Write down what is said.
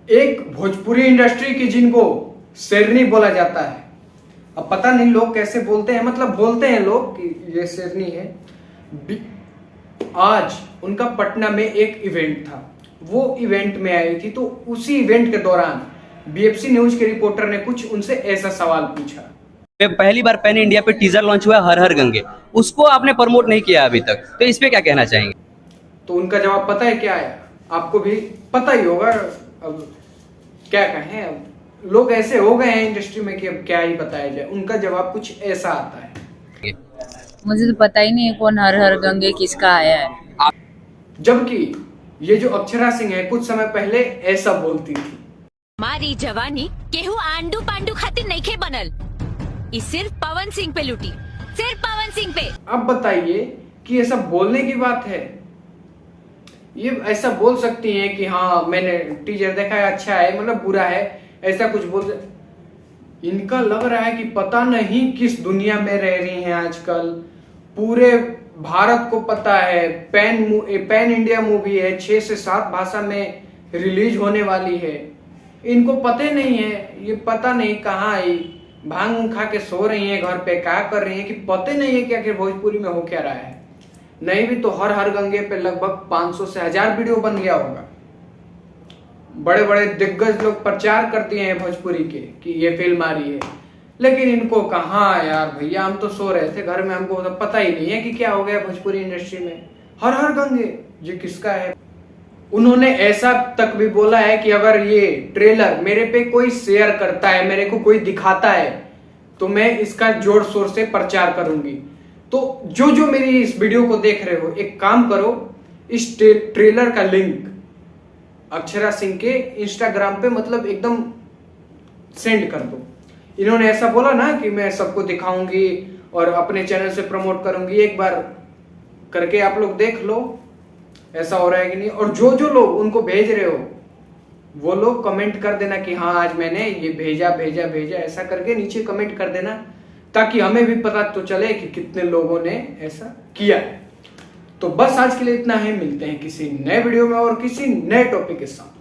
एक भोजपुरी इंडस्ट्री की जिनको शेरनी बोला जाता है, अब पता नहीं लोग कैसे बोलते हैं, मतलब बोलते हैं लोग कि ये शेरनी है। आज उनका पटना में एक इवेंट था, वो इवेंट में आई थी, तो उसी इवेंट के दौरान बीएफसी न्यूज के रिपोर्टर ने कुछ उनसे ऐसा सवाल पूछा। पहली बार पैन इंडिया पे टीजर लॉन्च हुआ हर हर गंगे, उसको आपने प्रमोट नहीं किया अभी तक, तो इस पे क्या कहना चाहेंगे? तो उनका जवाब पता है क्या है? आपको भी पता ही होगा। अब क्या कहें, अब लोग ऐसे हो गए हैं इंडस्ट्री में कि अब क्या ही बताया जाए। उनका जवाब कुछ ऐसा आता है, मुझे तो पता ही नहीं है कौन हर हर गंगे किसका आया है। जबकि ये जो अक्षरा सिंह है कुछ समय पहले ऐसा बोलती थी, मारी जवानी केहू आंडू पांडू खातिर नइखे बनल, ई सिर्फ पवन सिंह पे लुटी, सिर्फ पवन सिंह पे। अब बताइए कि ये सब बोलने की बात है? ये ऐसा बोल सकती हैं कि हाँ मैंने टीजर देखा है, अच्छा है, मतलब बुरा है, ऐसा कुछ बोल। इनका लग रहा है कि पता नहीं किस दुनिया में रह रही हैं आजकल। पूरे भारत को पता है पैन इंडिया मूवी है, 6 से 7 भाषा में रिलीज होने वाली है। इनको पता नहीं है, ये पता नहीं कहाँ आई, भांग खा के सो रही हैं घर पे, क्या कर रही हैं कि पता नहीं है कि आखिर भोजपुरी में हो क्या रहा है। नहीं भी तो हर हर गंगे पे लगभग 500 से 1000 वीडियो बन गया होगा। बड़े बड़े दिग्गज लोग प्रचार करते हैं भोजपुरी के कि ये फिल्म आ रही है, लेकिन इनको कहाँ यार भैया, हम तो सो रहे थे घर में, हमको तो पता ही नहीं है कि क्या हो गया भोजपुरी इंडस्ट्री में। हर हर गंगे ये किसका है? उन्होंने ऐसा तक भी बोला है कि अगर ये ट्रेलर मेरे पे कोई शेयर करता है, मेरे को कोई दिखाता है, तो मैं इसका जोर शोर से प्रचार करूंगी। तो जो जो मेरी इस वीडियो को देख रहे हो, एक काम करो, इस ट्रेलर का लिंक अक्षरा सिंह के इंस्टाग्राम पे मतलब एकदम सेंड कर दो। इन्होंने ऐसा बोला ना कि मैं सबको दिखाऊंगी और अपने चैनल से प्रमोट करूंगी, एक बार करके आप लोग देख लो ऐसा हो रहा है कि नहीं। और जो जो लोग उनको भेज रहे हो वो लोग कमेंट कर देना कि हाँ आज मैंने ये भेजा भेजा भेजा, ऐसा करके नीचे कमेंट कर देना, ताकि हमें भी पता तो चले कि कितने लोगों ने ऐसा किया है। तो बस आज के लिए इतना है, मिलते हैं किसी नए वीडियो में और किसी नए टॉपिक के साथ।